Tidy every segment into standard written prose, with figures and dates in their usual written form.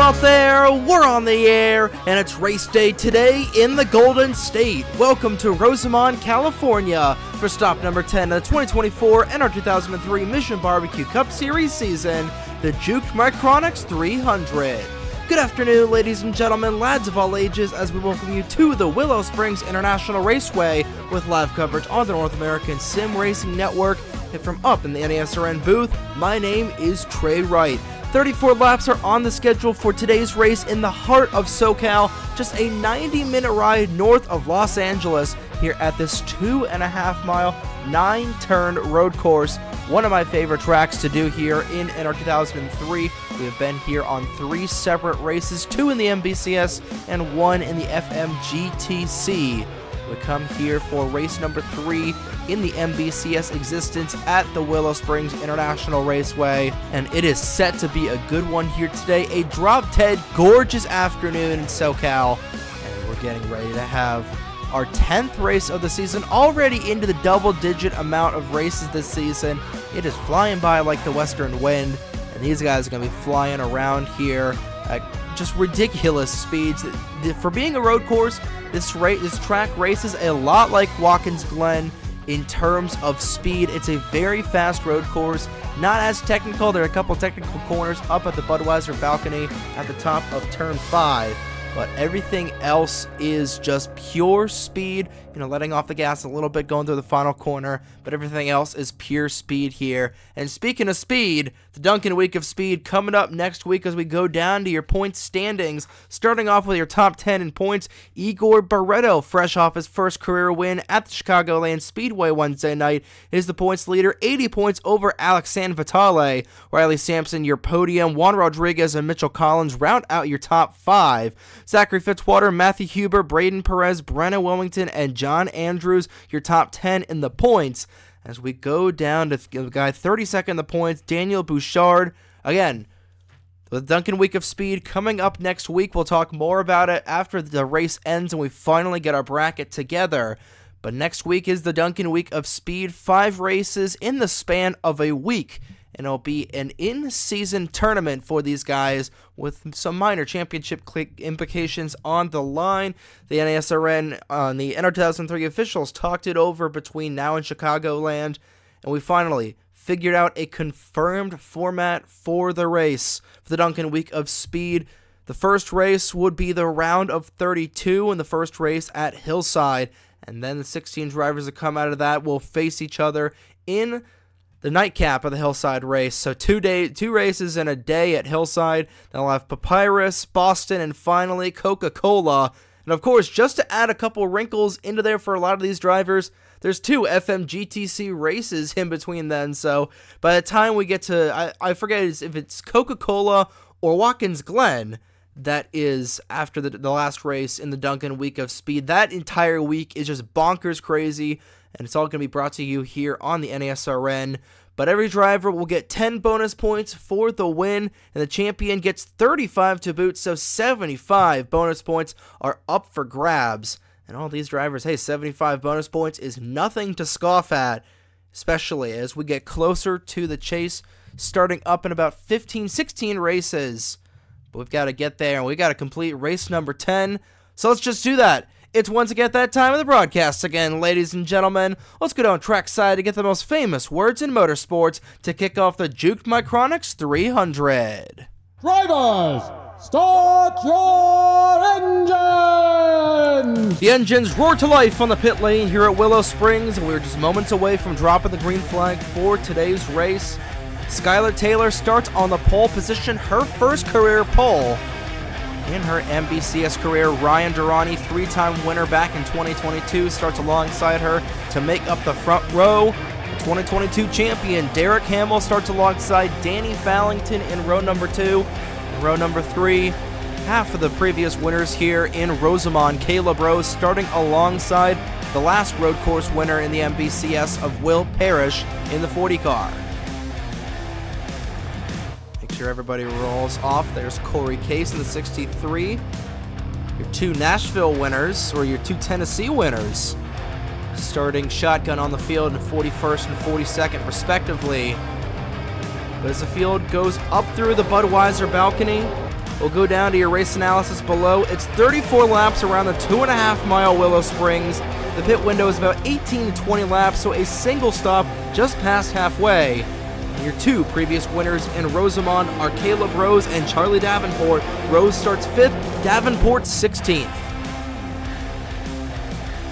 out there, we're on the air, and it's race day today in the Golden State. Welcome to Rosamond, California for stop number 10 of the 2024 NR2003 Mission BBQ Cup Series season, the Jukt Micronics 300. Good afternoon, ladies and gentlemen, lads of all ages, as we welcome you to the Willow Springs International Raceway with live coverage on the North American Sim Racing Network. And from up in the NASRN booth, my name is Trey Wright. 34 laps are on the schedule for today's race in the heart of SoCal, just a 90-minute ride north of Los Angeles here at this 2.5-mile, 9-turn road course. One of my favorite tracks to do here in NR2003. We have been here on 3 separate races, 2 in the MBCS and 1 in the FMGTC. We come here for race number 3 in the MBCS existence at the Willow Springs International Raceway, and it is set to be a good one here today. A drop-dead gorgeous afternoon in SoCal, and we're getting ready to have our 10th race of the season, already into the double-digit amount of races this season. It is flying by like the western wind, and these guys are going to be flying around here at just ridiculous speeds. For being a road course, this track races a lot like Watkins Glen in terms of speed. It's a very fast road course, not as technical. There are a couple technical corners up at the Budweiser balcony at the top of turn 5. But everything else is just pure speed, letting off the gas a little bit going through the final corner, but everything else is pure speed here. And speaking of speed, the Dunkin Week of Speed coming up next week as we go down to your points standings. Starting off with your top 10 in points, Igor Barreto, fresh off his first career win at the Chicagoland Speedway Wednesday night, is the points leader, 80 points over Alexandre Vitale. Riley Sampson, your podium. Juan Rodriguez and Mitchell Collins round out your top 5. Zachary Fitzwater, Matthew Huber, Braden Perez, Brenna Wilmington, and John Andrews, your top 10 in the points. As we go down to the guy 32nd in the points, Daniel Bouchard. Again, the Dunkin Week of Speed coming up next week. We'll talk more about it after the race ends and we finally get our bracket together. But next week is the Dunkin Week of Speed, 5 races in the span of a week. And it'll be an in-season tournament for these guys with some minor championship implications on the line. The NASRN and the NR2003 officials talked it over between now and Chicagoland, and we finally figured out a confirmed format for the race for the Dunkin Week of Speed. The first race would be the round of 32 in the first race at Hillside, and then the 16 drivers that come out of that will face each other in the nightcap of the Hillside race. So 2 races in a day at Hillside. Then I'll have Papyrus, Boston, and finally Coca-Cola. And of course, just to add a couple wrinkles into there for a lot of these drivers, there's 2 FMGTC races in between then. So by the time we get to, I forget if it's Coca-Cola or Watkins Glen, that is after the last race in the Dunkin Week of Speed. That entire week is just bonkers crazy, and it's all going to be brought to you here on the NASRN. But every driver will get 10 bonus points for the win, and the champion gets 35 to boot, so 75 bonus points are up for grabs. And all these drivers, hey, 75 bonus points is nothing to scoff at, especially as we get closer to the chase, starting up in about 15, 16 races. But we've got to get there, and we've got to complete race number 10, so let's just do that. It's once again that time of the broadcast again, ladies and gentlemen. Let's go down trackside to get the most famous words in motorsports to kick off the Jukt Micronics 300. Drivers, start your engines! The engines roar to life on the pit lane here at Willow Springs, and we're just moments away from dropping the green flag for today's race. Skylar Taylor starts on the pole position, her first career pole. In her MBCS career, Ryan Durrani, 3-time winner back in 2022, starts alongside her to make up the front row. The 2022 champion, Derek Hamill, starts alongside Danny Fallington in row number 2. In row number 3, half of the previous winners here in Rosamond, Caleb Rose, starting alongside the last road course winner in the MBCS of Will Parrish in the 40 car. Sure everybody rolls off. There's Corey Case in the 63. Your 2 Nashville winners, or your 2 Tennessee winners, starting shotgun on the field in 41st and 42nd respectively. But as the field goes up through the Budweiser balcony, We'll go down to your race analysis below. It's 34 laps around the 2.5-mile Willow Springs. The pit window is about 18 to 20 laps, so a single stop just past halfway. And your two previous winners in Rosamond are Caleb Rose and Charlie Davenport. Rose starts 5th, Davenport 16th.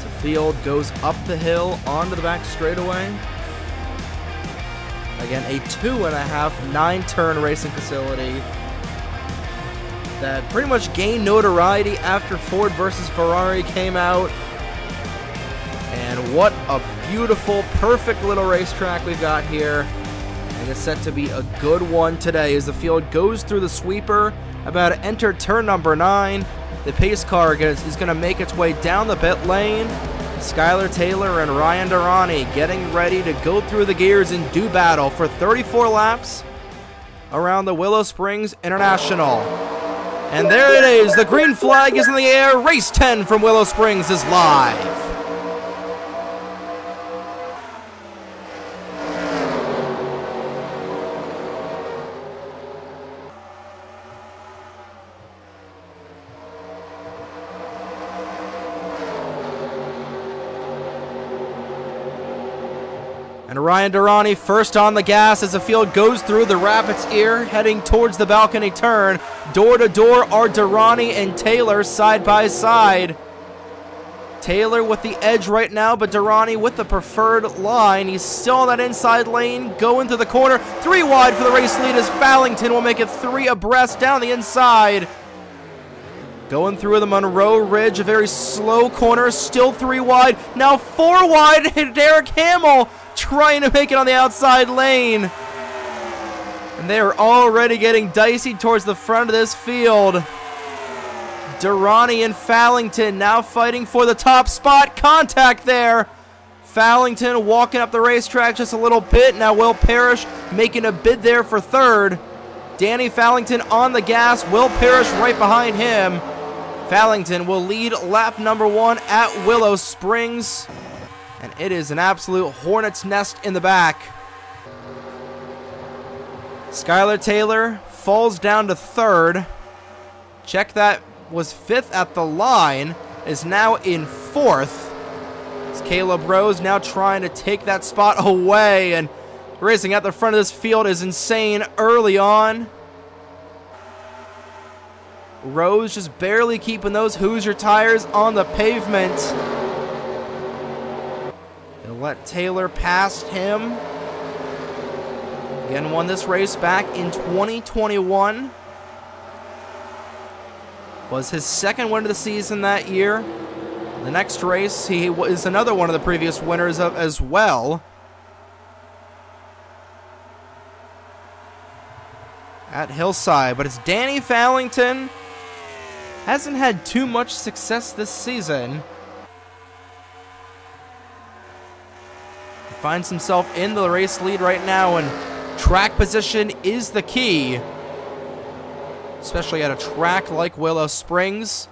The field goes up the hill onto the back straightaway. Again, a 2.5 9-turn racing facility that pretty much gained notoriety after Ford versus Ferrari came out. And what a beautiful, perfect little racetrack we've got here. And it's set to be a good one today as the field goes through the sweeper, about to enter turn number 9. The pace car is going to make its way down the pit lane. Skylar Taylor and Ryan Durrani getting ready to go through the gears and do battle for 34 laps around the Willow Springs International. And there it is, the green flag is in the air. Race 10 from Willow Springs is live. And Ryan Durrani first on the gas as the field goes through the Rapids Ear, heading towards the balcony turn. Door to door are Durrani and Taylor side by side. Taylor with the edge right now, but Durrani with the preferred line. He's still on that inside lane, going to the corner. 3 wide for the race lead as Fallington will make it 3 abreast down the inside. Going through the Monroe Ridge, a very slow corner, still 3 wide. Now 4 wide, and Derek Hamill trying to make it on the outside lane. And they are already getting dicey towards the front of this field. Durrani and Fallington now fighting for the top spot. Contact there. Fallington walking up the racetrack just a little bit. Now Will Parrish making a bid there for 3rd. Danny Fallington on the gas. Will Parrish right behind him. Fallington will lead lap number 1 at Willow Springs. And it is an absolute hornet's nest in the back. Skylar Taylor falls down to 3rd. Check that was 5th at the line, is now in 4th. It's Caleb Rose now trying to take that spot away, and racing at the front of this field is insane early on. Rose just barely keeping those Hoosier tires on the pavement. He'll let Taylor past him. Again, won this race back in 2021. Was his 2nd win of the season that year. The next race, he was another one of the previous winners of as well. At Hillside, but it's Danny Fallington. Hasn't had too much success this season. He finds himself in the race lead right now, and track position is the key. Especially at a track like Willow Springs.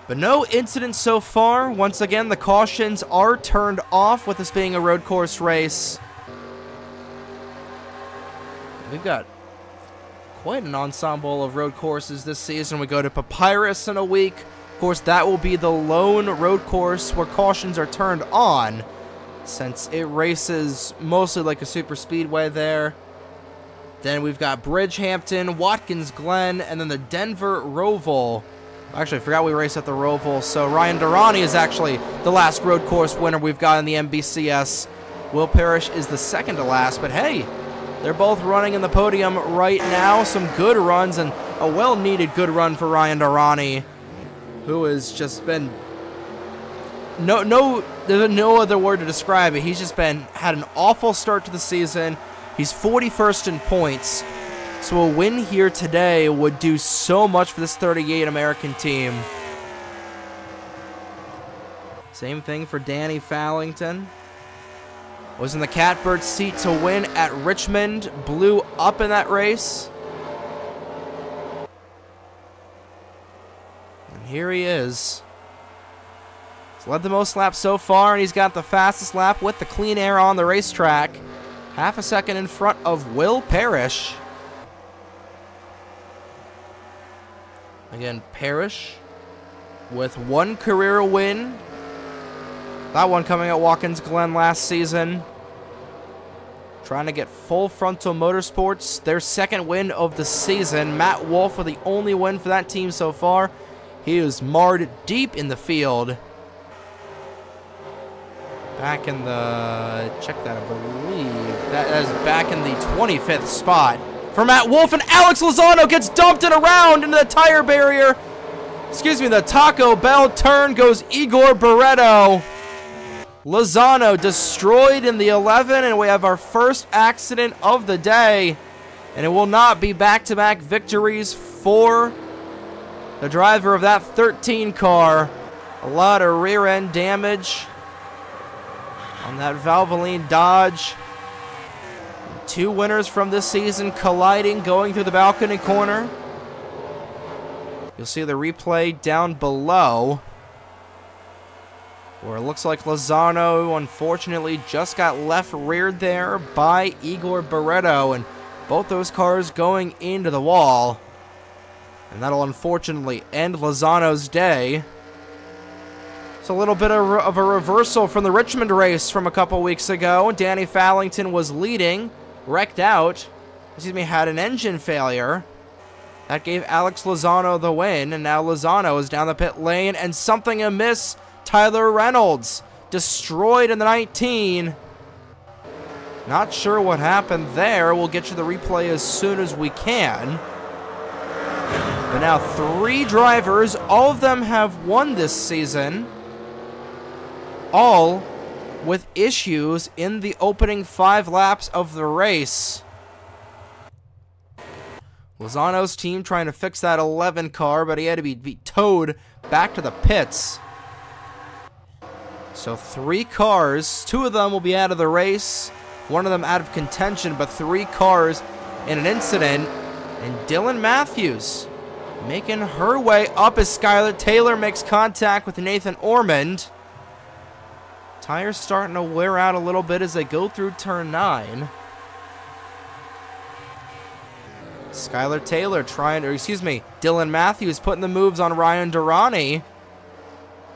But no incidents so far. Once again, the cautions are turned off with this being a road course race. We've got quite an ensemble of road courses this season. We go to Papyrus in a week. Of course, that will be the lone road course where cautions are turned on, since it races mostly like a super speedway there. Then we've got Bridgehampton, Watkins Glen, and then the Denver Roval. Actually, I forgot we raced at the Roval. So Ryan Durrani is actually the last road course winner we've got in the MBCS. Will Parrish is the 2nd to last, but hey, they're both running in the podium right now. Some good runs, and a well-needed good run for Ryan Durrani, who has just been there's no other word to describe it. He's just had an awful start to the season. He's 41st in points, so a win here today would do so much for this 38 American team. Same thing for Danny Fallington. Was in the catbird seat to win at Richmond. Blew up in that race. And here he is. He's led the most laps so far, and he's got the fastest lap with the clean air on the racetrack. Half a second in front of Will Parrish. Again, Parrish with 1 career win. That one coming at Watkins Glen last season. Trying to get Full Frontal Motorsports their 2nd win of the season. Matt Wolf with the only win for that team so far. He is marred deep in the field. Back in the, check that, I believe. That is back in the 25th spot for Matt Wolf, and Alex Lozano gets dumped and around into the tire barrier. Excuse me, the Taco Bell turn goes Igor Barreto. Lozano destroyed in the 11, and we have our first accident of the day. And it will not be back-to-back victories for the driver of that 13 car. A lot of rear-end damage on that Valvoline Dodge. 2 winners from this season colliding, going through the balcony corner. You'll see the replay down below, where it looks like Lozano, unfortunately, just got left reared there by Igor Barreto, and both those cars going into the wall. And that'll unfortunately end Lozano's day. It's a little bit of a reversal from the Richmond race from a couple weeks ago. Danny Fallington was leading, wrecked out, had an engine failure. That gave Alex Lozano the win, and now Lozano is down the pit lane, and something amiss. Tyler Reynolds destroyed in the 19. Not sure what happened there. We'll get you the replay as soon as we can. But now 3 drivers, all of them have won this season, all with issues in the opening 5 laps of the race. Lozano's team trying to fix that 11 car, but he had to be towed back to the pits. So 3 cars, 2 of them will be out of the race, 1 of them out of contention, but 3 cars in an incident. And Dylan Matthews making her way up as Skylar Taylor makes contact with Nathan Ormond. Tires starting to wear out a little bit as they go through turn 9. Skylar Taylor Dylan Matthews putting the moves on Ryan Durrani.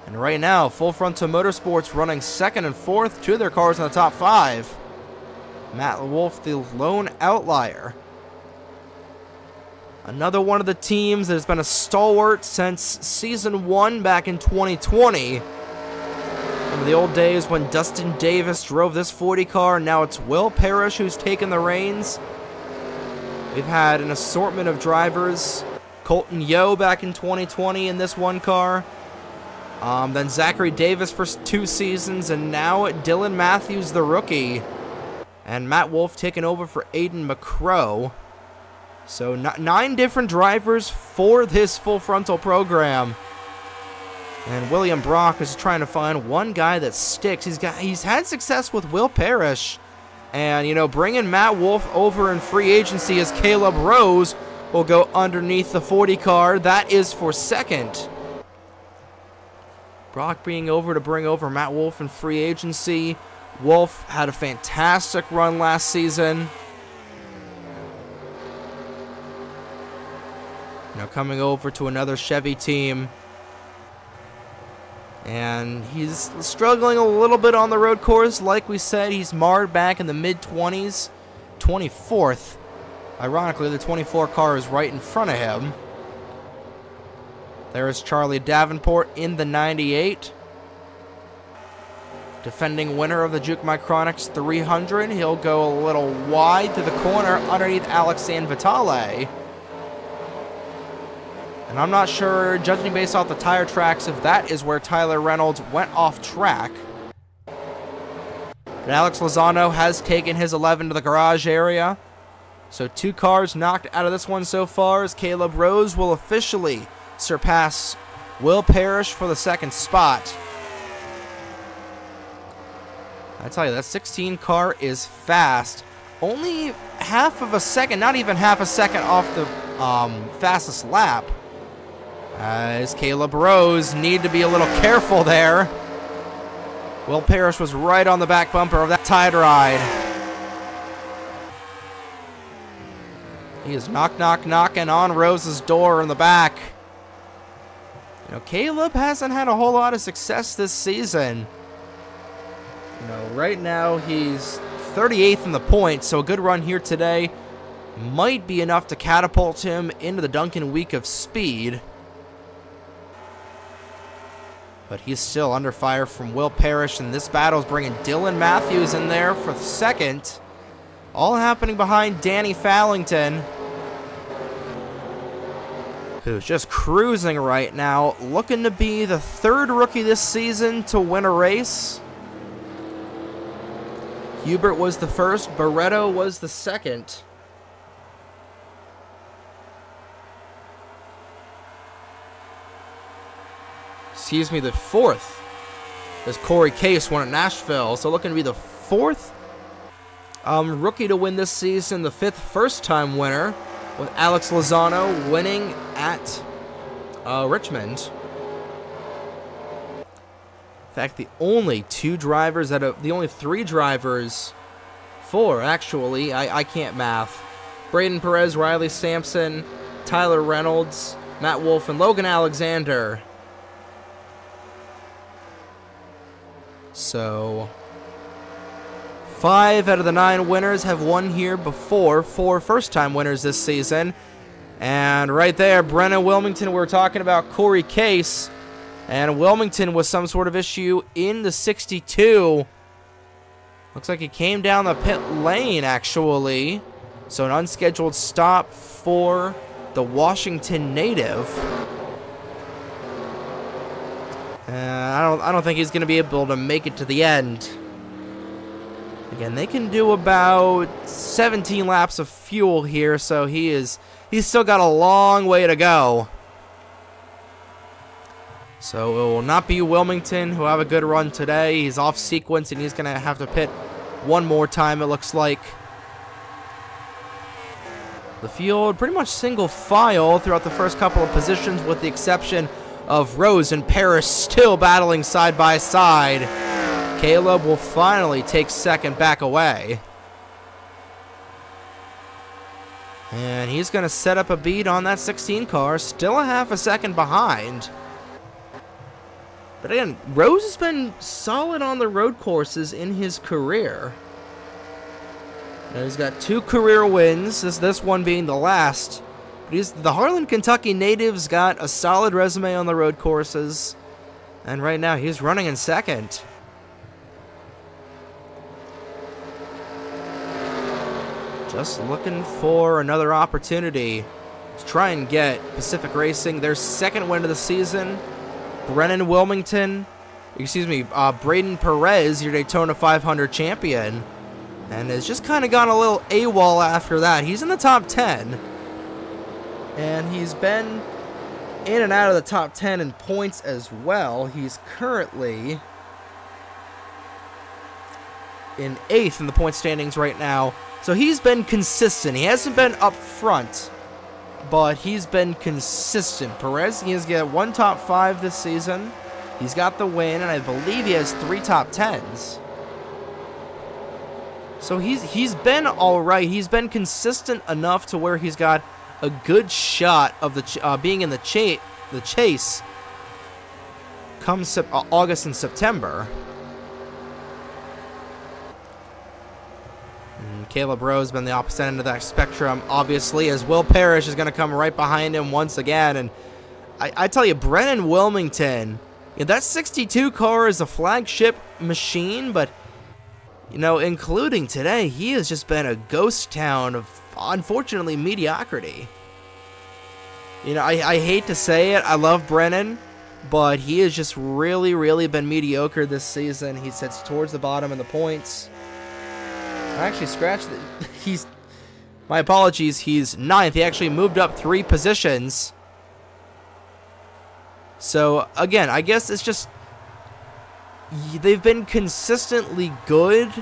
And right now, Full Frontal Motorsports running 2nd and 4th, 2 of their cars in the top 5. Matt Wolf, the lone outlier. Another one of the teams that has been a stalwart since Season 1 back in 2020. Remember the old days when Dustin Davis drove this 40 car, and now it's Will Parrish who's taken the reins. We've had an assortment of drivers. Colton Yo back in 2020 in this 1 car. Then Zachary Davis for 2 seasons, and now Dylan Matthews, the rookie. And Matt Wolf taking over for Aiden McCrow. So 9 different drivers for this Full Frontal program. And William Brock is trying to find one guy that sticks. He's had success with Will Parrish. And, you know, bringing Matt Wolf over in free agency as Caleb Rose will go underneath the 40 car. That is for 2nd. Brock being over to bring over Matt Wolf in free agency. Wolf had a fantastic run last season. Now coming over to another Chevy team. And he's struggling a little bit on the road course. Like we said, he's marred back in the mid-20s. 24th. Ironically, the 24 car is right in front of him. There is Charlie Davenport in the 98. Defending winner of the Jukt Micronics 300. He'll go a little wide to the corner underneath Alex Sanvitale. And I'm not sure, judging based off the tire tracks, if that is where Tyler Reynolds went off track. But Alex Lozano has taken his 11 to the garage area. So 2 cars knocked out of this one so far, as Caleb Rose will officially surpass Will Parrish for the 2nd spot. I tell you, that 16 car is fast. Only half of a second, not even half a second off the fastest lap. As Caleb Rose need to be a little careful there. Will Parrish was right on the back bumper of that Tide Ride. He is knocking on Rose's door in the back. You know, Caleb hasn't had a whole lot of success this season. You know, right now he's 38th in the points, so a good run here today might be enough to catapult him into the Dunkin Week of Speed. But he's still under fire from Will Parrish, and this battle's bringing Dylan Matthews in there for second. All happening behind Danny Fallington, who's just cruising right now, looking to be the third rookie this season to win a race. Hubert was the first, Barretto was the second. Excuse me, the fourth, as Corey Case won at Nashville. So looking to be the fourth rookie to win this season, the fifth first-time winner, with Alex Lozano winning at Richmond. In fact, the only three drivers, actually, I can't math. Braden Perez, Riley Sampson, Tyler Reynolds, Matt Wolf, and Logan Alexander. So, 5 out of the 9 winners have won here before. 4 first-time winners this season. And right there, Brennan Wilmington, we were talking about Corey Case. And Wilmington with some sort of issue in the 62. Looks like he came down the pit lane, actually. So an unscheduled stop for the Washington native. I don't think he's going to be able to make it to the end. Again, they can do about 17 laps of fuel here, so he's still got a long way to go. So it will not be Wilmington, who have a good run today. He's off sequence, and he's going to have to pit one more time, it looks like. The field pretty much single file throughout the first couple of positions, with the exception of Rose and Parrish still battling side by side. Caleb will finally take second back away. And he's going to set up a beat on that 16 car, still a half a second behind. But again, Rose has been solid on the road courses in his career. Now he's got 2 career wins, this one being the last. But the Harlan, Kentucky native's got a solid resume on the road courses. And right now he's running in second. Just looking for another opportunity to try and get Pacific Racing their second win of the season. Braden Perez, your Daytona 500 champion, and has just kind of gone a little AWOL after that. He's in the top 10, and he's been in and out of the top 10 in points as well. He's currently in 8th in the point standings right now, so he's been consistent. He hasn't been up front, but he's been consistent. Perez, he has got 1 top 5 this season. He's got the win, and I believe he has 3 top 10s. So he's been all right. He's been consistent enough to where he's got a good shot of the being in the chase come August and September. Caleb Rose been the opposite end of that spectrum, obviously, as Will Parrish is going to come right behind him once again. And I tell you, Brennan Wilmington, that 62 car is a flagship machine, but, you know, including today, he has just been a ghost town of, unfortunately, mediocrity. You know, I hate to say it, I love Brennan, but he has just really, really been mediocre this season. He sits towards the bottom in the points. I actually scratched it. My apologies, he's 9th. He actually moved up 3 positions. So, again, I guess it's just they've been consistently good,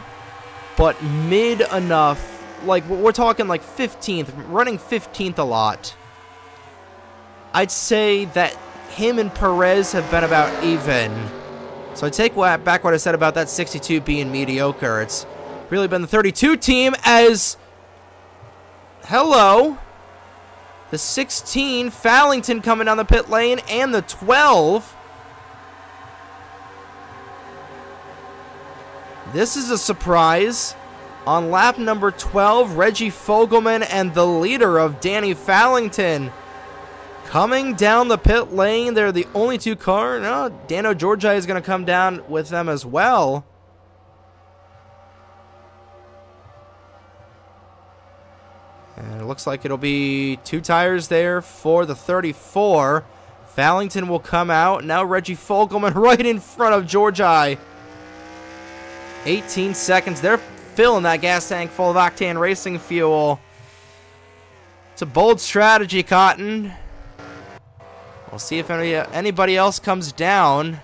but mid enough. Like, we're talking like 15th, running 15th a lot. I'd say that him and Perez have been about even. So I take back what I said about that 62 being mediocre. It's really been the 32 team as... Hello. The 16, Fallington coming down the pit lane, and the 12. This is a surprise. On lap number 12, Reggie Fogelman and the leader of Danny Fallington coming down the pit lane. They're the only two cars. No, Dano Georgi is going to come down with them as well. And it looks like it'll be 2 tires there for the 34. Fallington will come out. Now Reggie Fogelman right in front of Georgi. 18 seconds. They're filling that gas tank full of octane racing fuel. It's a bold strategy, Cotton. We'll see if anybody else comes down,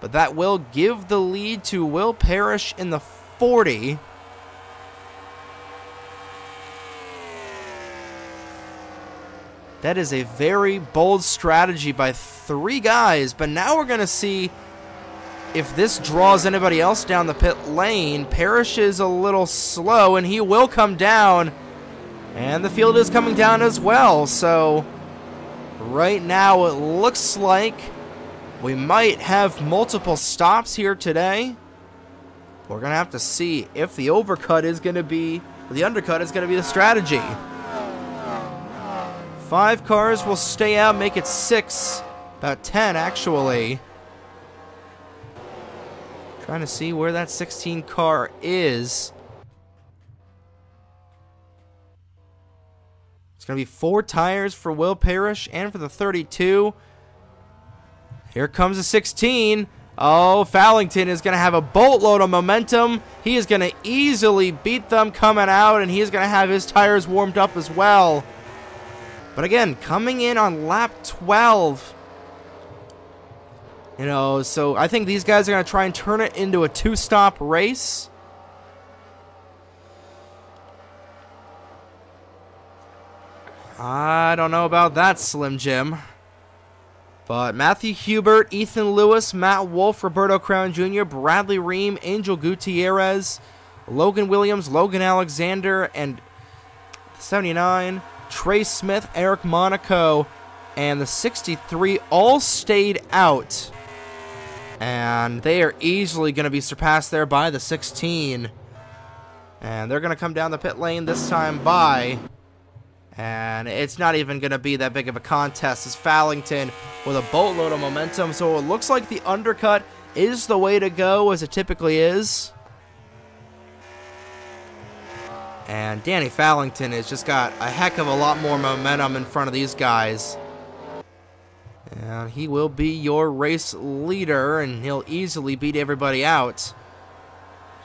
but that will give the lead to Will Parrish in the 40. That is a very bold strategy by 3 guys, but now we're going to see if this draws anybody else down the pit lane. Parrish is a little slow, and he will come down, and the field is coming down as well. So right now it looks like we might have multiple stops here today. We're going to have to see if the overcut is going to be, the undercut is going to be the strategy. 5 cars will stay out, make it 6, about 10 actually. Trying to see where that 16 car is. It's going to be 4 tires for Will Parrish and for the 32. Here comes the 16. Oh, Fallington is going to have a boatload of momentum. He is going to easily beat them coming out, and he is going to have his tires warmed up as well. But again, coming in on lap 12. You know, so I think these guys are going to try and turn it into a 2-stop race. I don't know about that, Slim Jim. But Matthew Hubert, Ethan Lewis, Matt Wolf, Roberto Crown Jr., Bradley Ream, Angel Gutierrez, Logan Williams, Logan Alexander, and 79, Trey Smith, Eric Monaco, and the 63 all stayed out. And they are easily going to be surpassed there by the 16. And they're going to come down the pit lane this time by. And it's not even going to be that big of a contest as Fallington with a boatload of momentum. So it looks like the undercut is the way to go, as it typically is. And Danny Fallington has just got a heck of a lot more momentum in front of these guys. And he will be your race leader, and he'll easily beat everybody out.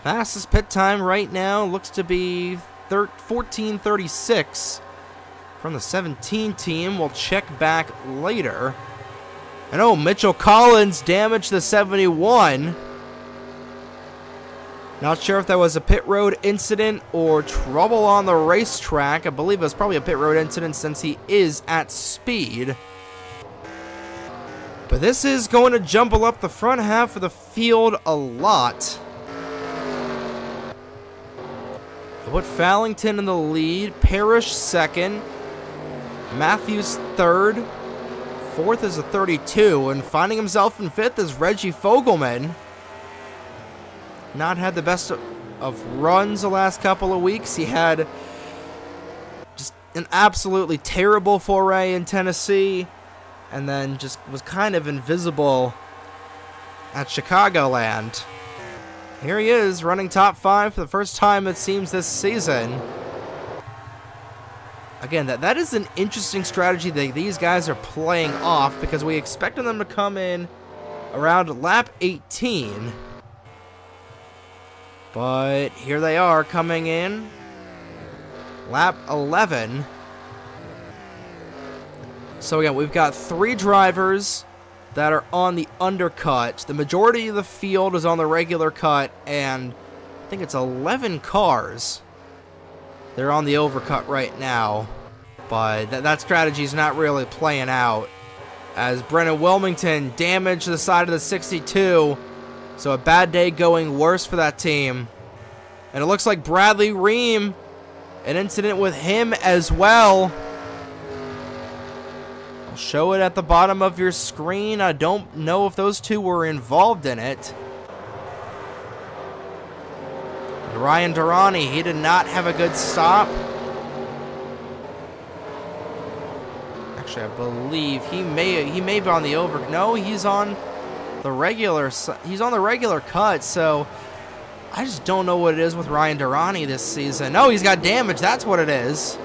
Fastest pit time right now looks to be 14:36 from the 17 team. We'll check back later. And oh, Mitchell Collins damaged the 71. Not sure if that was a pit road incident or trouble on the racetrack. I believe it was probably a pit road incident since he is at speed. But this is going to jumble up the front half of the field a lot. Put Fallington in the lead, Parrish second, Matthews third, fourth is a 32, and finding himself in fifth is Reggie Fogelman. Not had the best of runs the last couple of weeks. He had just an absolutely terrible foray in Tennessee, and then just was kind of invisible at Chicagoland. Here he is, running top 5 for the first time, it seems, this season. Again, that is an interesting strategy that these guys are playing off, because we expected them to come in around lap 18. But here they are coming in lap 11. So again, we've got 3 drivers that are on the undercut. The majority of the field is on the regular cut, and I think it's 11 cars. They're on the overcut right now, but that strategy is not really playing out, as Brennan Wilmington damaged the side of the 62, so a bad day going worse for that team. And it looks like Bradley Ream, an incident with him as well. show it at the bottom of your screen. I don't know if those two were involved in it. And Ryan Durrani, he did not have a good stop. Actually, I believe he may be on the over. No, he's on the regular. He's on the regular cut. So I just don't know what it is with Ryan Durrani this season. No, he's got damage. That's what it is.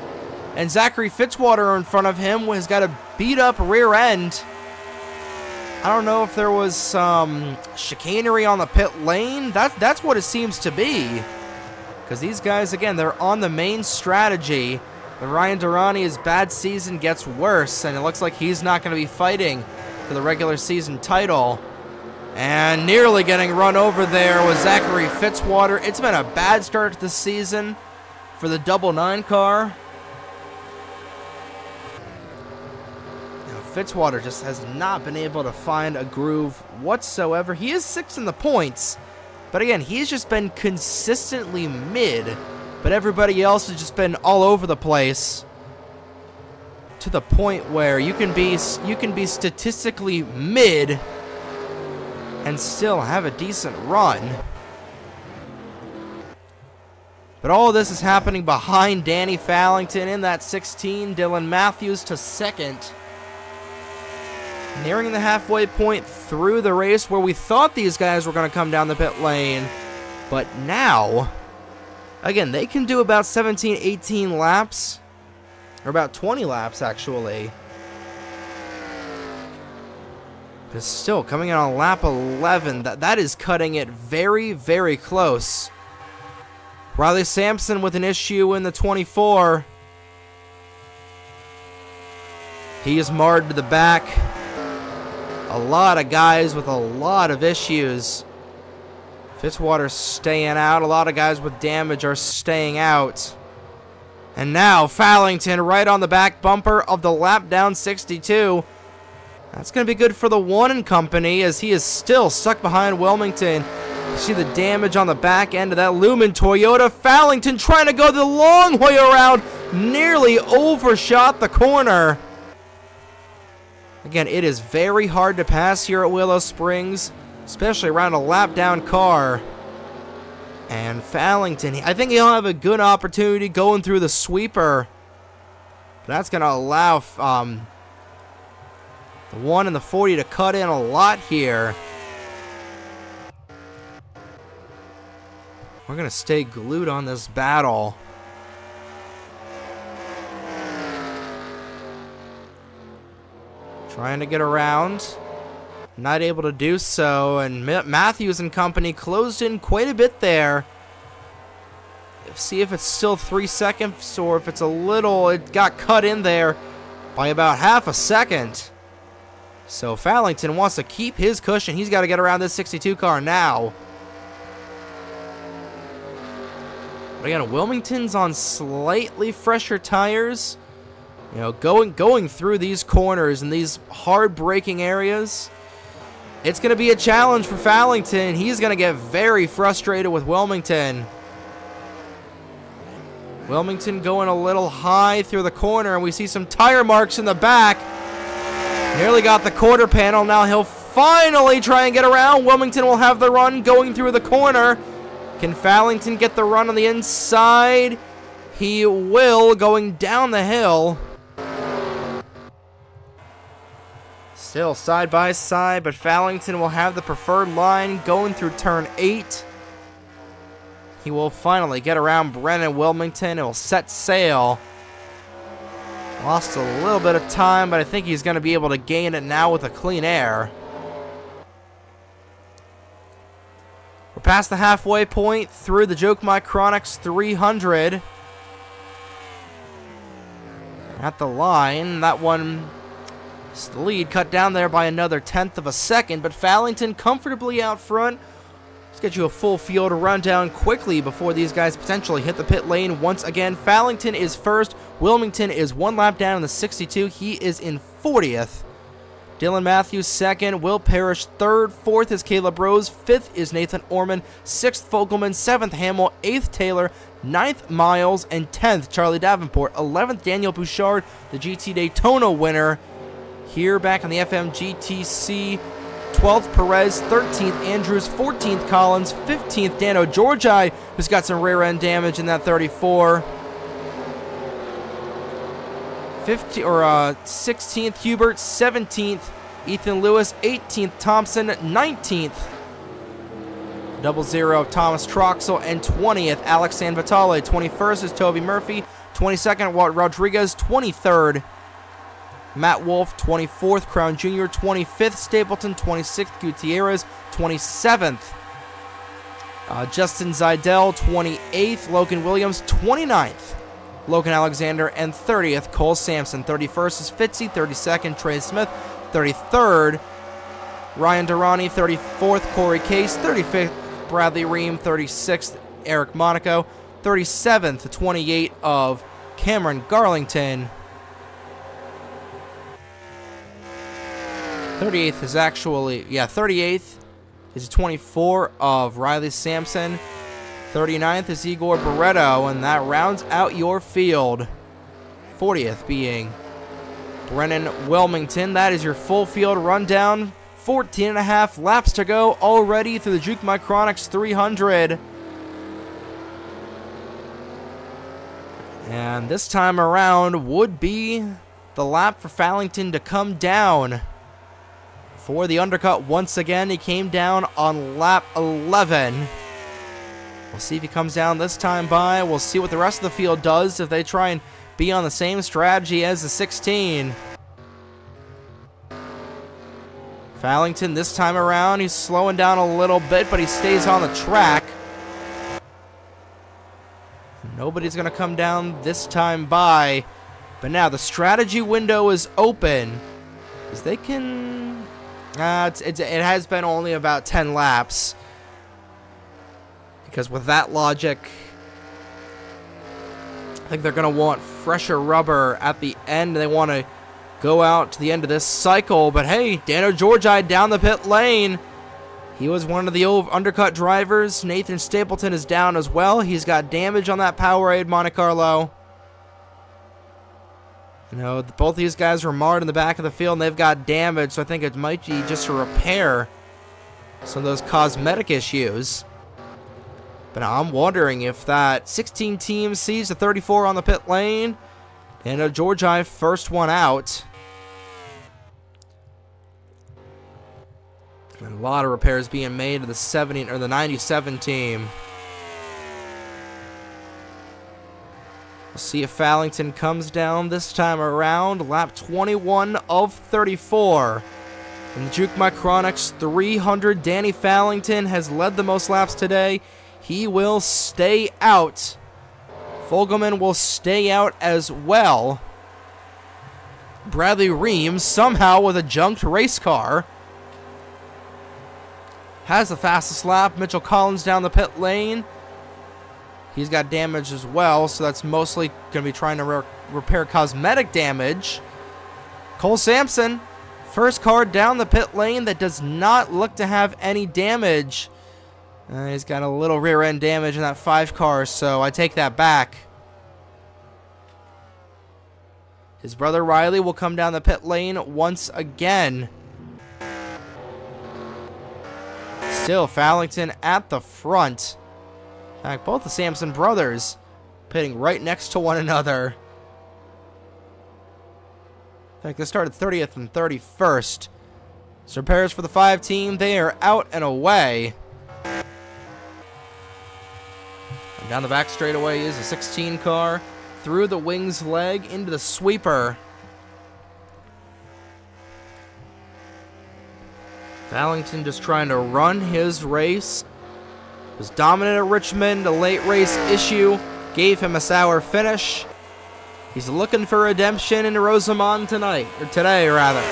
And Zachary Fitzwater in front of him has got a beat up rear end. I don't know if there was some chicanery on the pit lane. That's what it seems to be. Because these guys, again, they're on the main strategy. But Ryan Durrani's bad season gets worse, and it looks like he's not going to be fighting for the regular season title. And nearly getting run over there was Zachary Fitzwater. It's been a bad start to the season for the 99 car. Fitzwater just has not been able to find a groove whatsoever. He is 6th in the points, but again, he's just been consistently mid, but everybody else has just been all over the place to the point where you can be statistically mid and still have a decent run. But all of this is happening behind Danny Fallington in that 16, Dylan Matthews to 2nd. Nearing the halfway point through the race where we thought these guys were going to come down the pit lane. But now, again, they can do about 17, 18 laps. Or about 20 laps, actually. But still, coming in on lap 11, that is cutting it very, very close. Riley Sampson with an issue in the 24. He is marred to the back. A lot of guys with a lot of issues. Fitzwater's staying out. A lot of guys with damage are staying out. And now Fallington right on the back bumper of the lap down 62. That's going to be good for the One Company as he is still stuck behind Wilmington. You see the damage on the back end of that Lumen Toyota. Fallington trying to go the long way around. Nearly overshot the corner. Again, it is very hard to pass here at Willow Springs, especially around a lap-down car. And Fallington, I think he'll have a good opportunity going through the sweeper. That's going to allow the 1 and the 40 to cut in a lot here. We're going to stay glued on this battle. Trying to get around. Not able to do so. And Matthews and company closed in quite a bit there. See if it's still 3 seconds or if it's a little... It got cut in there by about half a second. So Fallington wants to keep his cushion. He's got to get around this 62 car now. But again, Wilmington's on slightly fresher tires. You know, going through these corners and these hard braking areas, it's going to be a challenge for Fallington. He's going to get very frustrated with Wilmington. Wilmington going a little high through the corner, and we see some tire marks in the back. Nearly got the quarter panel. Now he'll finally try and get around. Wilmington will have the run going through the corner. Can Fallington get the run on the inside? He will, going down the hill. Still side by side, but Fallington will have the preferred line going through turn 8. He will finally get around Brennan Wilmington and will set sail. Lost a little bit of time, but I think he's going to be able to gain it now with a clean air. We're past the halfway point through the Jukt Micronics 300. At the line, that one... The lead cut down there by another 1/10 of a second, but Fallington comfortably out front. Let's get you a full field rundown quickly before these guys potentially hit the pit lane once again. Fallington is first. Wilmington is 1 lap down in the 62. He is in 40th. Dylan Matthews second. Will Parrish third. Fourth is Caleb Rose. Fifth is Nathan Orman. Sixth Fogelman. Seventh Hamill. Eighth Taylor. 9th Miles. And 10th Charlie Davenport. 11th Daniel Bouchard, the GT Daytona winner. here back on the FMGTC. 12th, Perez. 13th, Andrews. 14th, Collins. 15th, Dano Georgi, who's got some rear end damage in that 34. 16th, Hubert. 17th, Ethan Lewis. 18th, Thompson. 19th, 00, Thomas Troxel. And 20th, Alex Sanvitale. 21st is Toby Murphy. 22nd, Walt Rodriguez. 23rd, Matt Wolf. 24th, Crown Jr. 25th, Stapleton. 26th, Gutierrez. 27th, Justin Zidell. 28th, Logan Williams. 29th, Logan Alexander. And 30th, Cole Sampson. 31st is Fitzy. 32nd, Trey Smith. 33rd, Ryan Durrani. 34th, Corey Case. 35th, Bradley Ream. 36th, Eric Monaco. 37th, 28 of Cameron Garlington. 38th is actually, 38th is 24 of Riley Sampson. 39th is Igor Barreto, and that rounds out your field. 40th being Brennan Wilmington. That is your full field rundown. 14.5 laps to go already through the Jukt Micronics 300. And this time around would be the lap for Fallington to come down for the undercut once again. He came down on lap 11. We'll see if he comes down this time by. We'll see what the rest of the field does if they try and be on the same strategy as the 16. Fallington this time around, he's slowing down a little bit, but he stays on the track. Nobody's going to come down this time by. But now the strategy window is open. Because they can... it has been only about 10 laps. Because with that logic, I think they're going to want fresher rubber at the end. They want to go out to the end of this cycle. But hey, Dano Georgi down the pit lane. He was one of the old undercut drivers. Nathan Stapleton is down as well. He's got damage on that Powerade Monte Carlo. You know, both these guys were marred in the back of the field, and they've got damage, so I think it might be just to repair some of those cosmetic issues. But I'm wondering if that 16 team sees the 34 on the pit lane, and Georgi first one out. And a lot of repairs being made to the 70 or the 97 team. We'll see if Fallington comes down this time around. Lap 21 of 34. In the Jukt Micronics 300, Danny Fallington has led the most laps today. He will stay out. Fogelman will stay out as well. Bradley Reams, somehow with a junked race car, has the fastest lap. Mitchell Collins down the pit lane. He's got damage as well, so that's mostly going to be trying to repair cosmetic damage. Cole Sampson, first car down the pit lane that does not look to have any damage. He's got a little rear end damage in that 5 car, so I take that back. His brother Riley will come down the pit lane once again. Still, Fallington at the front. In fact, both the Sampson brothers pitting right next to one another. In fact, they started 30th and 31st. So repairs for the 5 team, they are out and away. And down the back straightaway is a 16 car. Through the wings leg into the sweeper. Fallington just trying to run his race. Was dominant at Richmond. A late race issue gave him a sour finish. He's looking for redemption in Rosamond tonight, or today rather.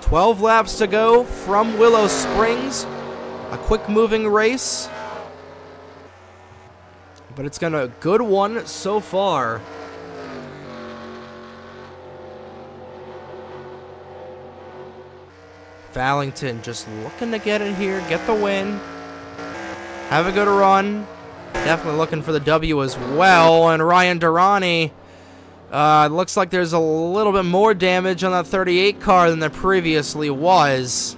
12 laps to go from Willow Springs. A quick moving race. But it's been a good one so far. Fallington just looking to get in here, get the win, have a good run. Definitely looking for the W as well. And Ryan Durrani, Looks like there's a little bit more damage on that 38 car than there previously was.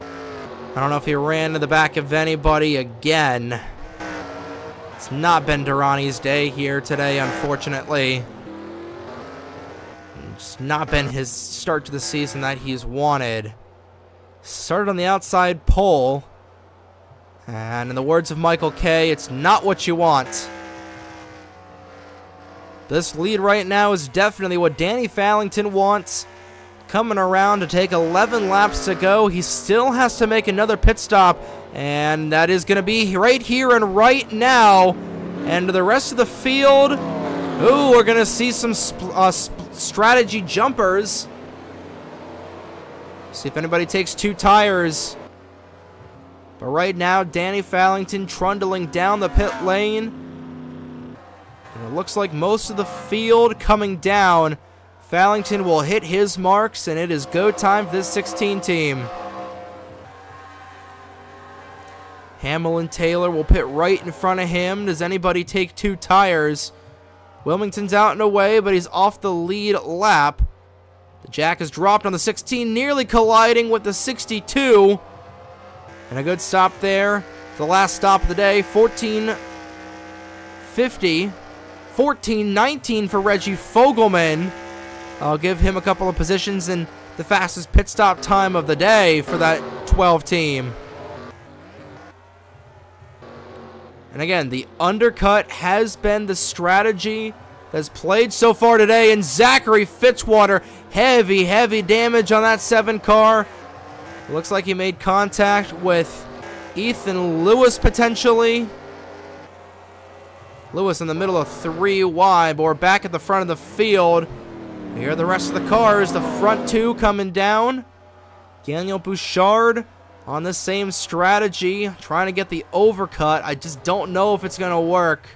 I don't know if he ran to the back of anybody again. It's not been Durrani's day here today, unfortunately. It's not been his start to the season that he's wanted. Started on the outside pole. And in the words of Michael Kay, it's not what you want. This lead right now is definitely what Danny Fallington wants. Coming around to take 11 laps to go. He still has to make another pit stop. And that is going to be right here and right now. And the rest of the field, ooh, we're going to see some strategy jumpers. See if anybody takes 2 tires. But right now, Danny Fallington trundling down the pit lane. And it looks like most of the field coming down. Fallington will hit his marks, and it is go time for this 16 team. Hamill and Taylor will pit right in front of him. Does anybody take 2 tires? Wilmington's out and away, but he's off the lead lap. The jack is dropped on the 16, nearly colliding with the 62. And a good stop there. The last stop of the day, 14:50. 14:19 for Reggie Fogelman. I'll give him a couple of positions in the fastest pit stop time of the day for that 12 team. And again, the undercut has been the strategy that's played so far today. And Zachary Fitzwater, heavy damage on that 7 car. It looks like he made contact with Ethan Lewis potentially. Lewis in the middle of 3 wide, but we're back at the front of the field. Here are the rest of the cars. The front 2 coming down. Daniel Bouchard on the same strategy, trying to get the overcut. I just don't know if it's going to work.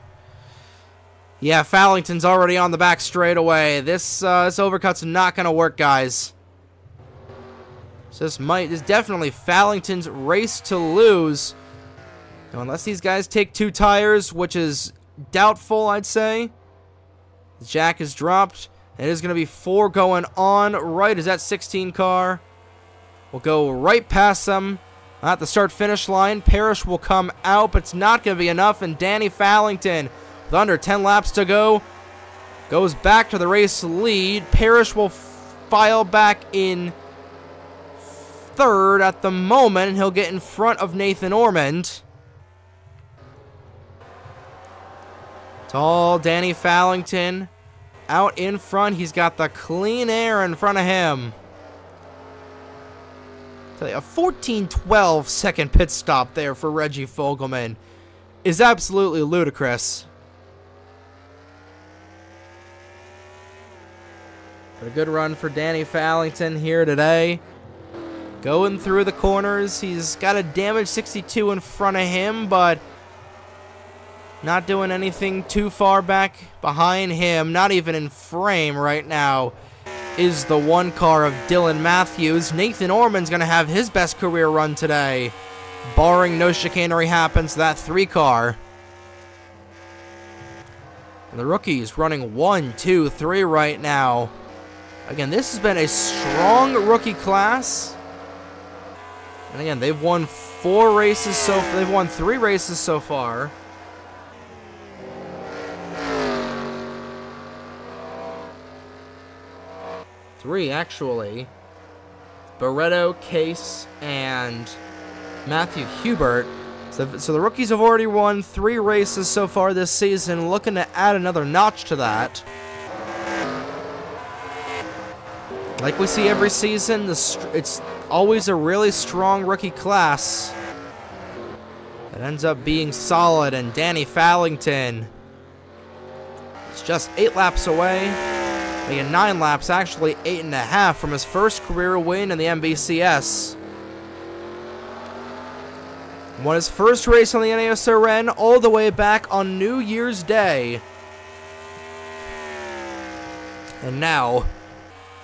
Yeah, Fallington's already on the back straightaway. This overcut's not going to work, guys. So this is definitely Fallington's race to lose. Now, unless these guys take 2 tires, which is doubtful, I'd say. The jack is dropped. It is going to be 4 going on right as that 16 car will go right past them at the start-finish line. Parrish will come out, but it's not going to be enough. And Danny Fallington, with under 10 laps to go, goes back to the race lead. Parrish will file back in 3rd at the moment, and he'll get in front of Nathan Ormond. Tall Danny Fallington out in front. He's got the clean air in front of him. A 14:12 second pit stop there for Reggie Fogelman is absolutely ludicrous. But a good run for Danny Fallington here today. Going through the corners. He's got a damaged 62 in front of him, but not doing anything too far back behind him. Not even in frame right now is the 1 car of Dylan Matthews. Nathan Ormond's going to have his best career run today, barring no chicanery happens to that 3 car. And the rookies running 1, 2, 3 right now. Again, this has been a strong rookie class. And again, they've won 3 races so far. Three, actually. Barretto, Case, and Matthew Hubert. So the rookies have already won 3 races so far this season, looking to add another notch to that. Like we see every season, it's always a really strong rookie class that ends up being solid, and Danny Fallington is just 8 laps away. Making 9 laps, actually 8.5 from his first career win in the MBCS. Won his first race on the NASRN all the way back on New Year's Day. And now,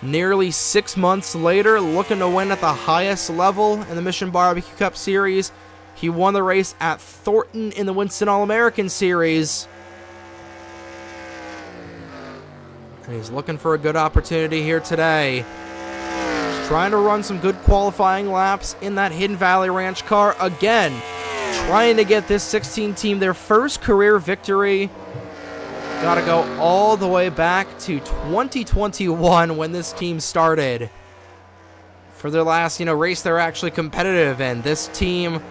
nearly 6 months later, looking to win at the highest level in the Mission Barbecue Cup Series. He won the race at Thornton in the Winston All-American Series. And he's looking for a good opportunity here today. He's trying to run some good qualifying laps in that Hidden Valley Ranch car again. Trying to get this 16 team their first career victory. Got to go all the way back to 2021 when this team started. For their last, race they're actually competitive in. This team,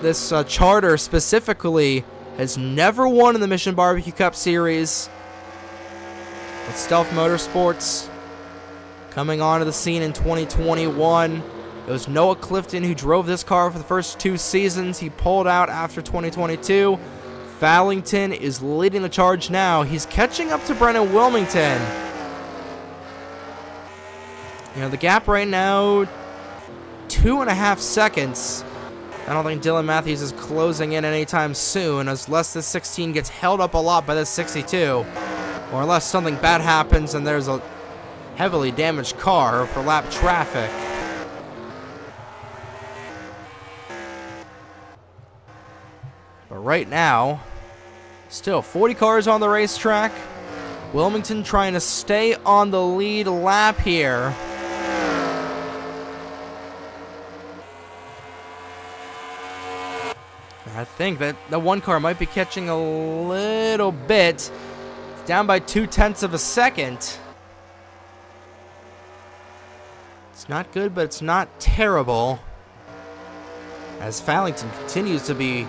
this charter specifically, has never won in the Mission Barbecue Cup Series. With Stealth Motorsports coming onto the scene in 2021. It was Noah Clifton who drove this car for the first 2 seasons. He pulled out after 2022. Fallington is leading the charge now. He's catching up to Brennan Wilmington. The gap right now, 2.5 seconds. I don't think Dylan Matthews is closing in anytime soon, unless this 16 gets held up a lot by this 62. Or unless something bad happens and there's a heavily damaged car for lap traffic. But right now, still 40 cars on the racetrack. Wilmington trying to stay on the lead lap here. I think that the one car might be catching a little bit. It's down by 0.2 of a second. It's not good, but it's not terrible. As Fallington continues to be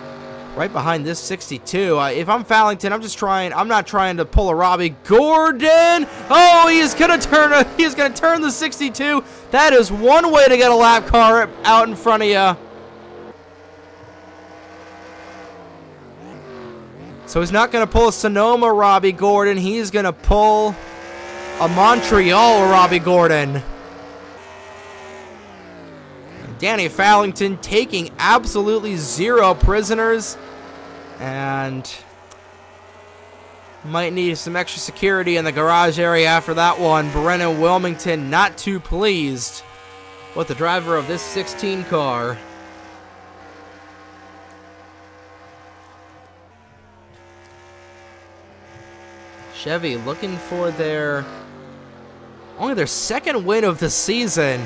right behind this 62. If I'm Fallington, I'm not trying to pull a Robbie Gordon. Oh, he's gonna turn the 62. That is one way to get a lap car out in front of you. So he's not going to pull a Sonoma Robbie Gordon. He's going to pull a Montreal Robbie Gordon. Danny Fallington taking absolutely 0 prisoners. And might need some extra security in the garage area after that one. Brennan Wilmington not too pleased with the driver of this 16 car. Chevy looking for only their second win of the season.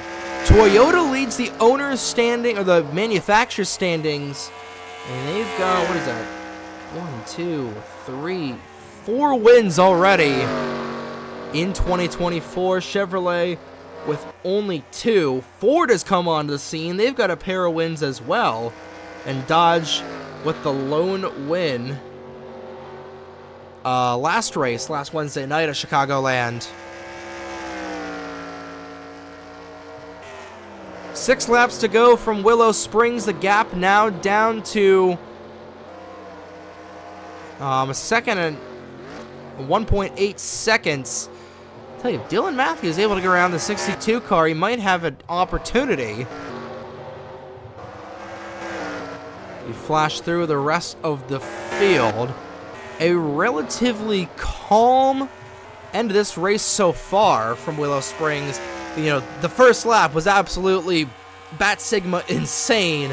Toyota leads the owner's standing, or the manufacturer's standings, and they've got, what is that? 1, 2, 3, 4 wins already in 2024. Chevrolet with only 2. Ford has come onto the scene. They've got a pair of wins as well, and Dodge with the lone win. Last Wednesday night at Chicagoland. 6 laps to go from Willow Springs. The gap now down to a second and 1.8 seconds. I tell you, if Dylan Matthews is able to get around the 62 car, he might have an opportunity. You flash through the rest of the field. A relatively calm end to this race so far from Willow Springs. The first lap was absolutely Bat Sigma insane,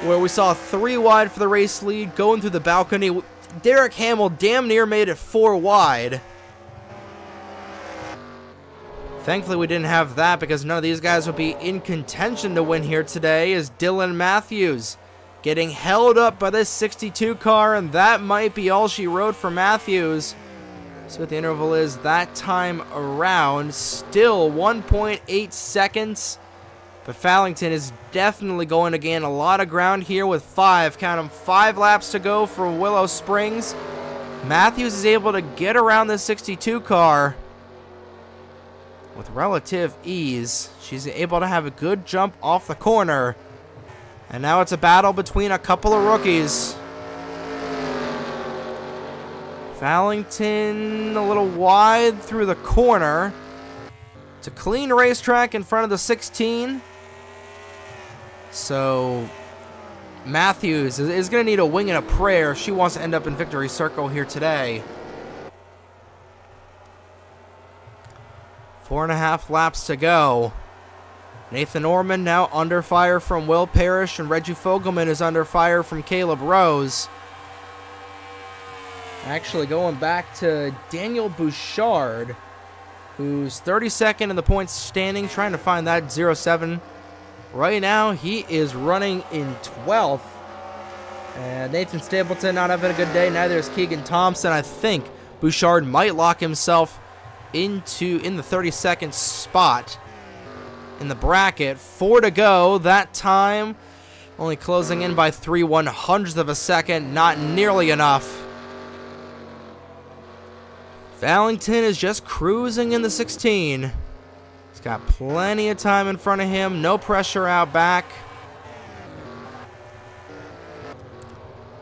where we saw 3 wide for the race lead going through the balcony. Derek Hamill damn near made it 4 wide. Thankfully we didn't have that, because none of these guys would be in contention to win here today, as Dylan Matthews getting held up by this 62 car, and that might be all she wrote for Matthews. See what the interval is that time around. Still 1.8 seconds. But Fallington is definitely going to gain a lot of ground here with 5 laps to go for Willow Springs. Matthews is able to get around the 62 car with relative ease. She's able to have a good jump off the corner. And now it's a battle between a couple of rookies. Fallington a little wide through the corner. It's a clean racetrack in front of the 16. So Matthews is going to need a wing and a prayer if she wants to end up in victory circle here today. 4.5 laps to go. Nathan Orman now under fire from Will Parrish, and Reggie Fogelman is under fire from Caleb Rose. Actually going back to Daniel Bouchard, who's 32nd in the points standing, trying to find that 0-7. Right now, he is running in 12th. And Nathan Stapleton not having a good day. Neither is Keegan Thompson. I think Bouchard might lock himself in the 32nd spot in the bracket. 4 to go. That time only closing in by 3/100ths of a second. Not nearly enough. Valentin is just cruising in the 16. He's got plenty of time in front of him. No pressure out back.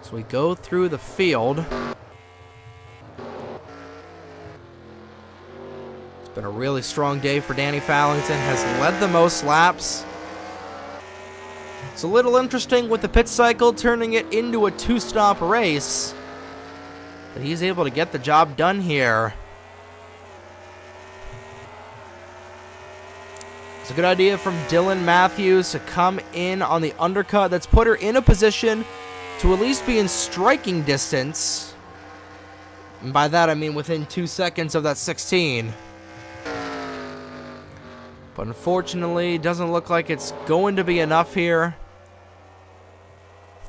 So we go through the field. It's been a really strong day for Danny Valentin. Has led the most laps. It's a little interesting with the pit cycle turning it into a 2-stop race. But he's able to get the job done here. It's a good idea from Dylan Matthews to come in on the undercut. That's put her in a position to at least be in striking distance. And by that I mean within 2 seconds of that 16. But unfortunately, it doesn't look like it's going to be enough here.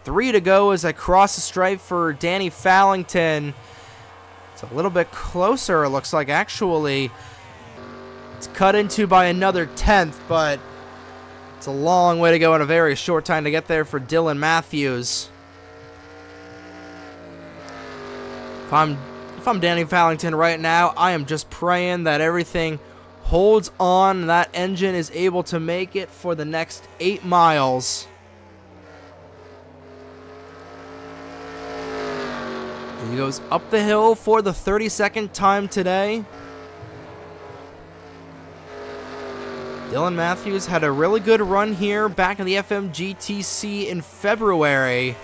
3 to go as I cross the stripe for Danny Valentin. It's a little bit closer, it looks like, actually. It's cut into by another 10th, but it's a long way to go in a very short time to get there for Dylan Matthews. If I'm Danny Valentin right now, I am just praying that everything holds on and that engine is able to make it for the next 8 miles. He goes up the hill for the 32nd time today. Dylan Matthews had a really good run here back in the FMGTC in February.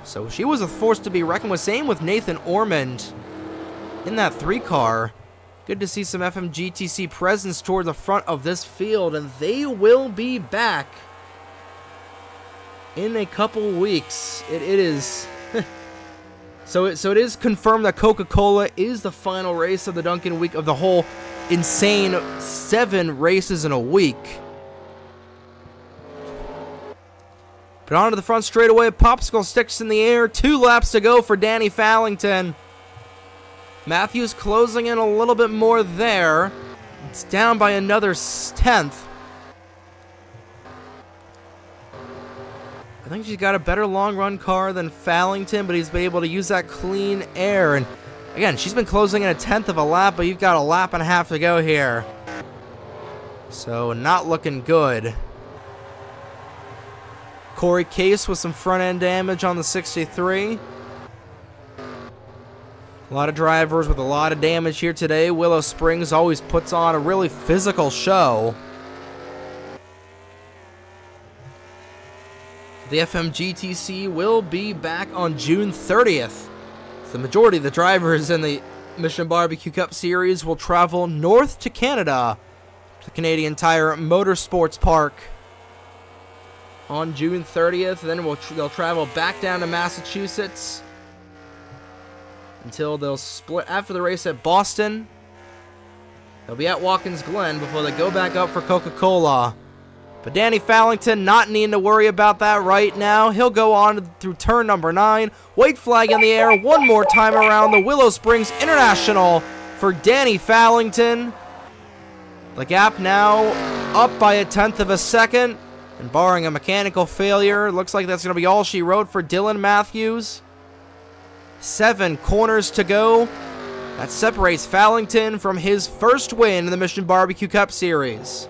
So she was a force to be reckoned with. Same with Nathan Ormond in that 3-car. Good to see some FMGTC presence toward the front of this field, and they will be back in a couple weeks. It is... So it is confirmed that Coca-Cola is the final race of the Dunkin Week of the whole insane 7 races in a week. But onto the front straightaway, popsicle sticks in the air, 2 laps to go for Danny Valentin. Matthews closing in a little bit more there. It's down by another 10th. I think she's got a better long-run car than Valentin, but he's been able to use that clean air. And again, she's been closing in a 10th of a lap, but you've got a lap and a half to go here. So not looking good. Corey Case with some front-end damage on the 63. A lot of drivers with a lot of damage here today. Willow Springs always puts on a really physical show. The FMGTC will be back on June 30th. The majority of the drivers in the Mission Barbecue Cup Series will travel north to Canada, to the Canadian Tire Motorsports Park on June 30th. Then they'll travel back down to Massachusetts until they'll split after the race at Boston. They'll be at Watkins Glen before they go back up for Coca-Cola. But Danny Valentin not needing to worry about that right now. He'll go on through turn number 9. White flag in the air one more time around the Willow Springs International for Danny Valentin. The gap now up by a 10th of a second. And barring a mechanical failure, looks like that's going to be all she wrote for Dylan Matthews. 7 corners to go. That separates Valentin from his first win in the Mission Barbecue Cup Series.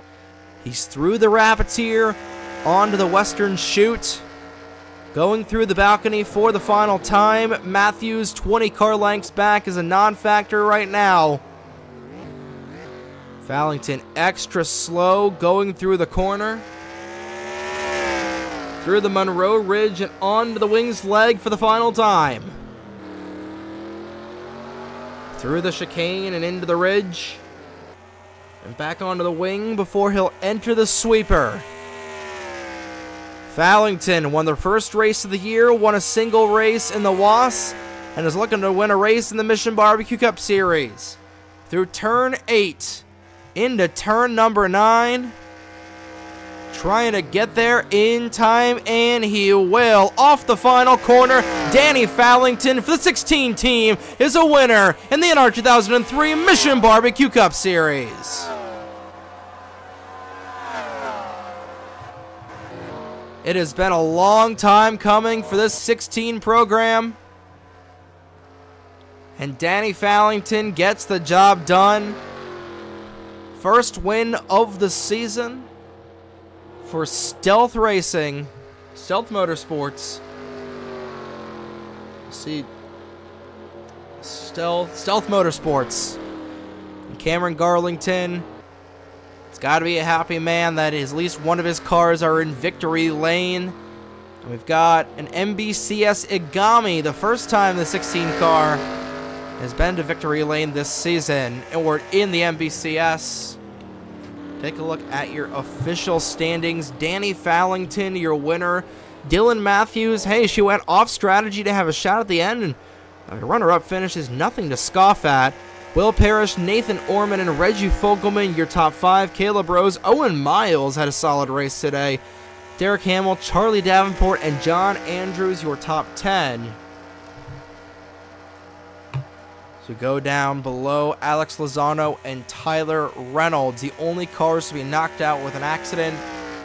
He's through the rapids here, onto the western chute. Going through the balcony for the final time. Matthews 20 car lengths back is a non-factor right now. Valentin extra slow going through the corner. Through the Monroe Ridge and onto the wings leg for the final time. Through the chicane and into the ridge. And back onto the wing before he'll enter the sweeper. Valentin won the first race of the year, won a single race in the WAS, and is looking to win a race in the Mission Barbecue Cup Series. Through turn 8 into turn number 9. Trying to get there in time, and he will. Off the final corner, Danny Fallington for the 16 team is a winner in the NR2003 Mission Barbecue Cup Series. It has been a long time coming for this 16 program, and Danny Fallington gets the job done. First win of the season for Stealth Racing, Stealth Motorsports. See, Stealth Motorsports. And Cameron Garlington, it's got to be a happy man that at least one of his cars are in victory lane. And we've got an MBCS Igami, the first time the 16 car has been to victory lane this season, and we're in the MBCS. Take a look at your official standings. Danny Fallington, your winner. Dylan Matthews, hey, she went off strategy to have a shot at the end, and the runner-up finish is nothing to scoff at. Will Parrish, Nathan Orman, and Reggie Fogelman, your top 5. Caleb Rose, Owen Miles had a solid race today. Derek Hamill, Charlie Davenport, and John Andrews, your top 10. So go down below, Alex Lozano and Tyler Reynolds, the only cars to be knocked out with an accident.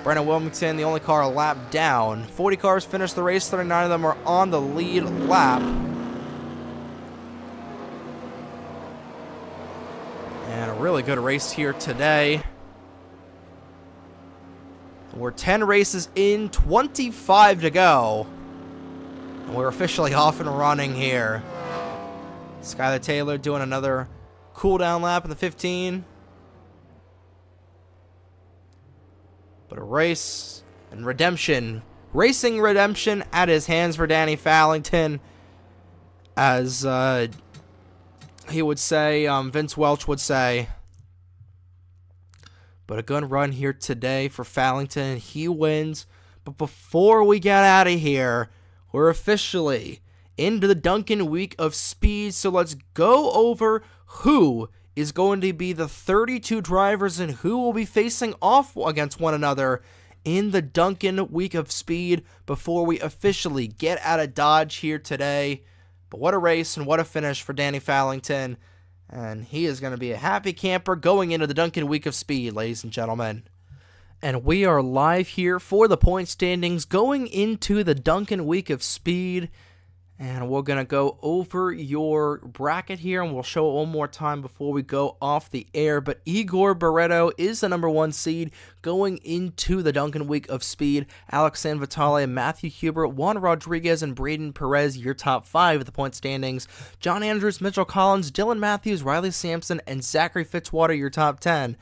Brennan Wilmington, the only car a lap down. 40 cars finished the race, 39 of them are on the lead lap. And a really good race here today. We're 10 races in, 25 to go. And we're officially off and running here. Skylar Taylor doing another cool-down lap in the 15. But a race and redemption. Racing redemption at his hands for Danny Fallington. As he would say, Vince Welch would say. But a good run here today for Fallington. He wins. But before we get out of here, we're officially into the Dunkin Week of Speed, so let's go over who is going to be the 32 drivers and who will be facing off against one another in the Dunkin Week of Speed before we officially get out of Dodge here today. But what a race and what a finish for Danny Fallington, and he is going to be a happy camper going into the Dunkin Week of Speed, ladies and gentlemen. And we are live here for the point standings going into the Dunkin Week of Speed. And we're going to go over your bracket here, and we'll show it one more time before we go off the air. But Igor Barreto is the #1 seed going into the Dunkin Week of Speed. Alex Sanvitale, Matthew Hubert, Juan Rodriguez, and Braden Perez, your top 5 at the point standings. John Andrews, Mitchell Collins, Dylan Matthews, Riley Sampson, and Zachary Fitzwater, your top 10.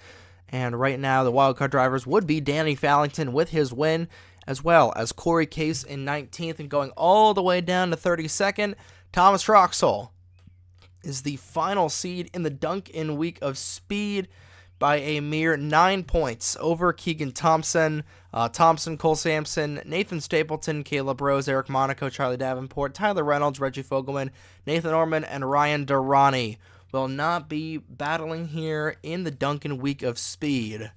And right now, the wildcard drivers would be Danny Fallington with his win, as well as Corey Case in 19th, and going all the way down to 32nd, Thomas Troxel is the final seed in the Dunkin Week of Speed by a mere 9 points over Keegan Thompson, Cole Sampson, Nathan Stapleton, Caleb Rose, Eric Monaco, Charlie Davenport, Tyler Reynolds, Reggie Fogelman, Nathan Orman, and Ryan Durrani will not be battling here in the Dunkin Week of Speed.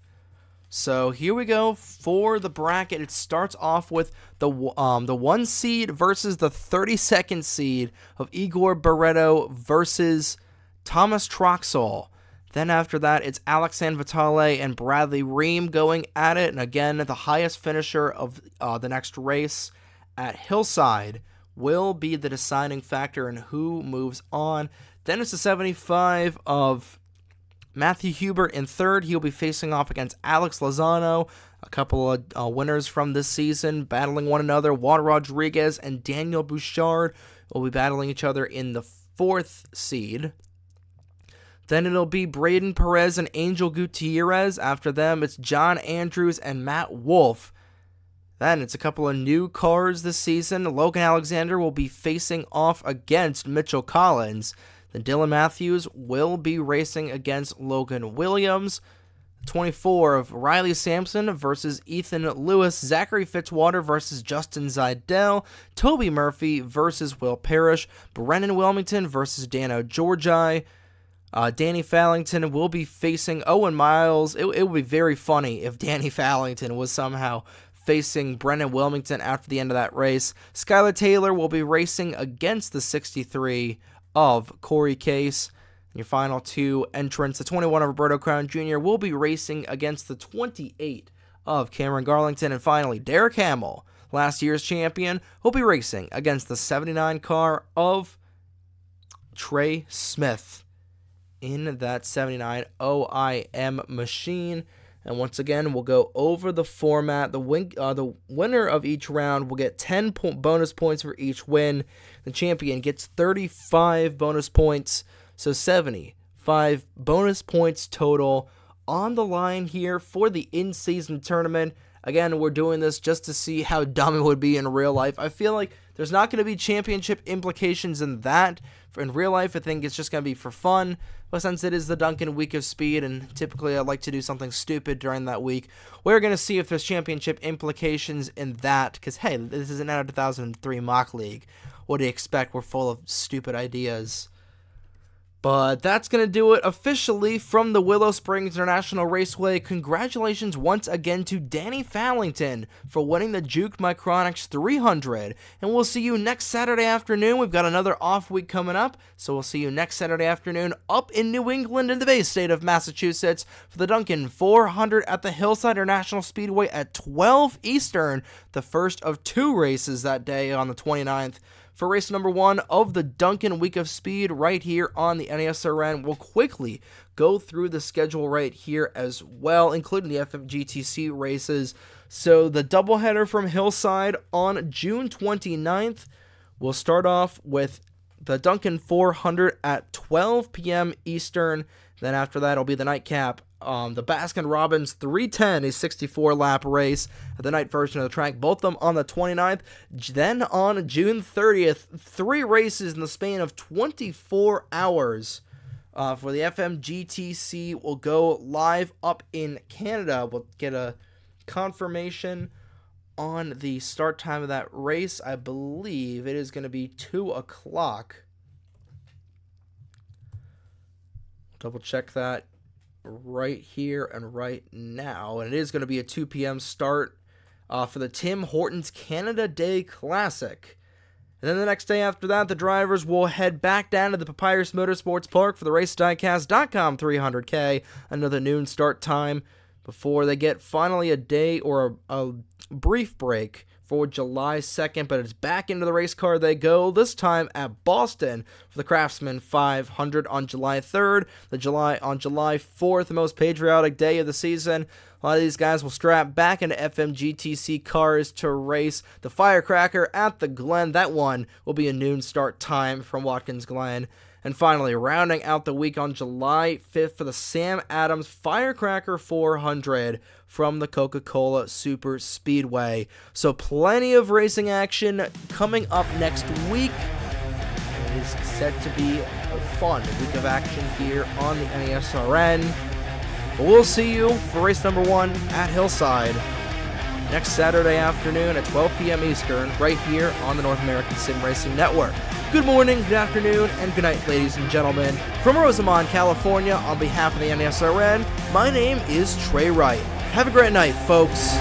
So here we go for the bracket. It starts off with the 1 seed versus the 32nd seed of Igor Barreto versus Thomas Troxel. Then after that, it's Alex Sanvitale and Bradley Ream going at it. And again, the highest finisher of the next race at Hillside will be the deciding factor in who moves on. Then it's the 75 of Matthew Hubert in 3rd. He'll be facing off against Alex Lozano. A couple of winners from this season battling one another. Juan Rodriguez and Daniel Bouchard will be battling each other in the 4th seed. Then it'll be Braden Perez and Angel Gutierrez. After them, it's John Andrews and Matt Wolf. Then it's a couple of new cars this season. Logan Alexander will be facing off against Mitchell Collins. Then Dylan Matthews will be racing against Logan Williams. 24 of Riley Sampson versus Ethan Lewis, Zachary Fitzwater versus Justin Zidell, Toby Murphy versus Will Parrish, Brennan Wilmington versus Dano Georgi, Danny Fallington will be facing Owen Miles. It would be very funny if Danny Fallington was somehow facing Brennan Wilmington after the end of that race. Skylar Taylor will be racing against the 63 of Corey Case. And your final two entrants, the 21 of Roberto Crown Jr. will be racing against the 28 of Cameron Garlington. And finally, Derek Hamill, last year's champion, will be racing against the 79 car of Trey Smith in that 79 OIM machine. And once again, we'll go over the format. The winner of each round will get 10 bonus points for each win. The champion gets 35 bonus points, so 75 bonus points total on the line here for the in-season tournament. Again, we're doing this just to see how dumb it would be in real life. I feel like there's not going to be championship implications in that. In real life, I think it's just going to be for fun. But since it is the Dunkin Week of Speed, and typically I like to do something stupid during that week, we're going to see if there's championship implications in that. Because, hey, this is an NR2003 mock league. What do you expect? We're full of stupid ideas. But that's going to do it officially from the Willow Springs International Raceway. Congratulations once again to Danny Fallington for winning the Jukt Micronics 300. And we'll see you next Saturday afternoon. We've got another off week coming up. So we'll see you next Saturday afternoon up in New England in the Bay State of Massachusetts for the Dunkin 400 at the Hillside International Speedway at 12 Eastern. The first of two races that day on the 29th. For race number 1 of the Dunkin Week of Speed right here on the NASRN. We'll quickly go through the schedule right here as well, including the FMGTC races. So the doubleheader from Hillside on June 29th, we'll start off with the Dunkin 400 at 12 p.m. Eastern. Then after that, it'll be the nightcap. The Baskin-Robbins 310, a 64-lap race at the night version of the track, both of them on the 29th. Then on June 30th, 3 races in the span of 24 hours for the FMGTC. Will go live up in Canada. We'll get a confirmation on the start time of that race. I believe it is going to be 2 o'clock. Double check that right here and right now, and it is going to be a 2 p.m. start for the Tim Hortons Canada Day Classic. And then the next day after that, the drivers will head back down to the Papyrus Motorsports Park for the RaceDiecast.com 300K, another noon start time, before they get finally a day or a brief break for July 2nd, but it's back into the race car they go, this time at Boston for the Craftsman 500 on July 3rd, on July 4th, the most patriotic day of the season. A lot of these guys will strap back into FMGTC cars to race the Firecracker at the Glen. That one will be a noon start time from Watkins Glen. And finally, rounding out the week on July 5th for the Sam Adams Firecracker 400 from the Coca-Cola Super Speedway. So plenty of racing action coming up next week. It is set to be a fun week of action here on the NASRN. But we'll see you for race number 1 at Hillside next Saturday afternoon at 12 p.m. Eastern, right here on the North American Sim Racing Network. Good morning, good afternoon, and good night, ladies and gentlemen. From Rosamond, California, on behalf of the NASRN, my name is Trey Wright. Have a great night, folks.